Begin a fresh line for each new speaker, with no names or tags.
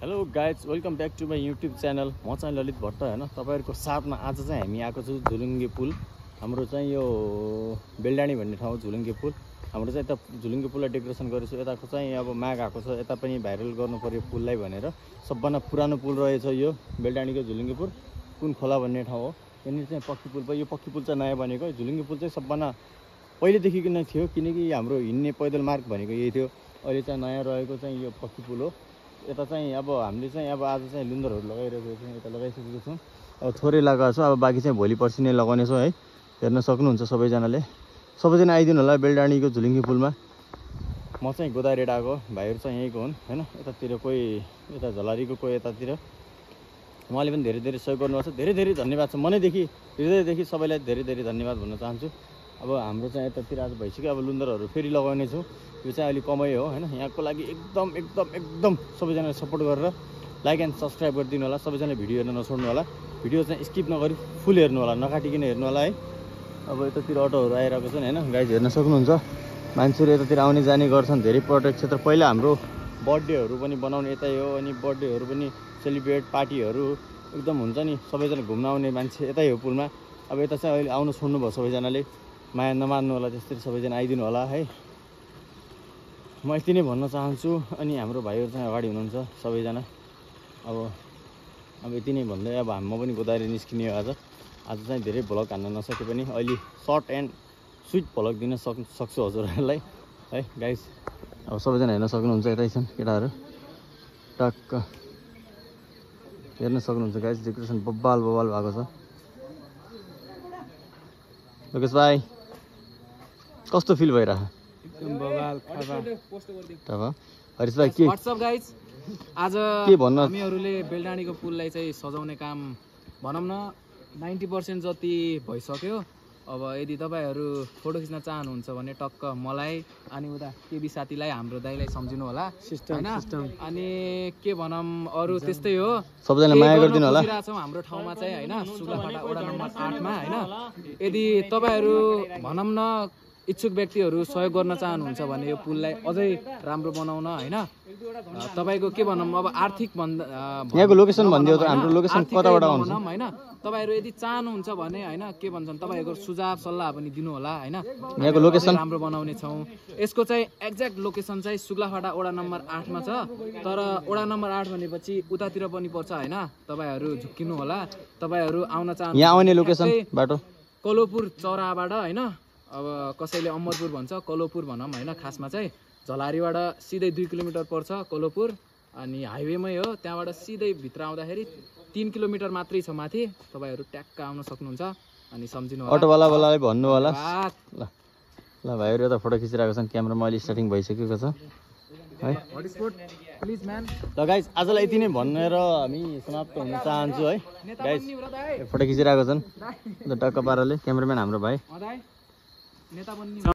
Hello guys welcome back to my YouTube channel. म चाहिँ ललित भट्ट हैन, तपाईहरुको साथमा आज चाहिँ हामी आएको छु झुलुङ्गे पुल। हाम्रो चाहिँ यो बेलडाँडी भन्ने ठाउँ झुलुङ्गे पुल। हाम्रो चाहिँ यता झुलुङ्गे पुललाई डेकोरेसन गरेको छु। यताको चाहिँ अब माग आएको छ, यता पनि भाइरल गर्नु पर्यो पुललाई भनेर। सबभन्दा पुरानो पुल रहेछ यो बेलडाँडीको झुलुङ्गे पुल। कुन खोला भन्ने ठाउँ हो। यहाँनिर चाहिँ पक्की पुल भयो। यो पक्की पुल चाहिँ नयाँ बनेको। झुलुङ्गे पुल चाहिँ सबभन्दा पहिलेदेखिको नै थियो, किनकि हाम्रो हिँड्ने पैदल मार्ग भनेको यही थियो। अहिले चाहिँ नयाँ रहेको चाहिँ यो पक्की पुल हो। यता चाहिँ अब हामीले चाहिँ अब आज चाहिँ लुन्दरहरू लगाइरहेको छौँ, यता लगाइसकेको छौँ। अब थोरै लगाएको छ, अब बाँकी चाहिँ भोलि पर्सि नै लगाउने छौँ है। हेर्न सक्नुहुन्छ सबैजनाले। सबैजना आइदिनु होला बेलडाँडीको झुलुङ्गे पुलमा। म चाहिँ गोदावरी आएको, भाइहरू चाहिँ यहीँको हुन् हैन। यतातिर कोही यता झलारीको, कोही यतातिर। उहाँले पनि धेरै धेरै सहयोग गर्नुभएको छ। धेरै धेरै धन्यवाद छ मनैदेखि, हृदयदेखि सबैलाई धेरै धेरै धन्यवाद भन्न चाहन्छु। अब हाम्रो चाहिँ यतातिर आज भइसक्यो। अब लुन्दरहरू फेरि लगाउने छु। यो चाहिँ अहिले कमै हो हैन। यहाँको लागि एकदम एकदम एकदम सबैजनाले सपोर्ट गरेर लाइक एन्ड सब्सक्राइब गरिदिनु होला। सबैजनाले भिडियो हेर्न नछोड्नु होला। भिडियो चाहिँ स्किप नगरी फुल हेर्नु होला, नकाटिकन हेर्नु होला है। अब यतातिर अटोहरू आइरहेको छन् हैन, गाइज हेर्न सक्नुहुन्छ। मान्छेहरू यतातिर आउने जाने गर्छन्। धेरै पर्यटक क्षेत्र। पहिला हाम्रो बर्थडेहरू पनि बनाउने यतै हो, अनि बर्थडेहरू पनि सेलिब्रेट पार्टीहरू एकदम हुन्छ नि। सबैजना घुम्न आउने मान्छे यतै हो पुलमा। अब यता चाहिँ अहिले आउनु छोड्नुभयो सबैजनाले। माया नमान्नु होला, त्यसरी सबैजना आइदिनु होला है। म यति नै भन्न चाहन्छु। अनि हाम्रो भाइहरू चाहिँ अगाडि हुनुहुन्छ सबैजना। अब यति नै भन्दै अब म पनि गोदावरी निस्किने हो आज चाहिँ धेरै भ्लग हान्न नसके पनि अहिले सर्ट एन्ड स्विट भ्लग दिन सक्छु हजुरहरूलाई है गाइस। अब सबैजना हेर्न सक्नुहुन्छ, यतै छन् केटाहरू टक्क हेर्न सक्नुहुन्छ गाइस। डेकोरेसन बब्बाल भएको छ। लोकेश भाइ कस्तो फिल भइरह?
एकदम बवाल
थाहा। हरिश भाइ के
व्हाट्सअप गाइज, आज
के भन्न
हामीहरूले बेलडाँडीको पुललाई चाहिँ सजाउने काम भनौँ न 90% जति भइसक्यो। अब यदि तपाईँहरू फोटो खिच्न चाहनुहुन्छ भने टक्क मलाई अनि उता केबी साथीलाई, हाम्रो दाइलाई सम्झिनु होला हैन। अनि के भनौँ अरू त्यस्तै हो।
सबैजना माया गरिदिनु होला।
हाम्रो ठाउँमा चाहिँ हैन, सुगाफाटा वडा नम्बर 8 मा हैन। यदि तपाईँहरू भनौँ न इच्छुक व्यक्तिहरू सहयोग गर्न चाहनुहुन्छ भने यो पुललाई अझै राम्रो बनाउन हैन, तपाईको के भनौँ अब आर्थिक
यहाँको लोकेसन भनिदियो त। हाम्रो लोकेसन कताबाट आउँछ
हैन। तपाईहरु यदि चाहनुहुन्छ भने हैन, के भन्छन् तपाईहरुको सुझाव सल्लाह पनि दिनु होला हैन।
यहाँको लोकेसन
राम्रो बनाउने छौं। यसको चाहिँ एक्ज्याक्ट लोकेसन चाहिँ सुगाफाटा वडा नम्बर 8 मा छ। तर वडा नम्बर 8 भनेपछि उतातिर पनि पर्छ हैन। तपाईहरु झुक्किनु होला। तपाईहरु आउन चाहनुहुन्छ
यहाँ आउने लोकेसन बाटो
कलोपुर चौराबाट हैन। अब कसैले अमरपुर भन्छ, कलोपुर भनौँ हैन। खासमा चाहिँ झलारीबाट सिधै 2 किलोमिटर पर्छ कलोपुर, अनि हाइवेमै हो। त्यहाँबाट सिधै भित्र आउँदाखेरि 3 किलोमिटर मात्रै छ माथि। तपाईहरु ट्याक्क आउन सक्नुहुन्छ अनि सम्झिनु होला।
अटोवालालाई भन्नु होला। ल भाइहरु यता फोटो खिचिरहेको छन्। क्यामेरामा अहिले स्टार्टिङ भइसकेको छ है।
Please man.
ल गाइस आजलाई यति नै भनेर हामी समाप्त हुन चाहन्छु है गाइस। फोटो खिचिरहेको छन् टक्क पाराले क्यामेराम्यान हाम्रो भाइ।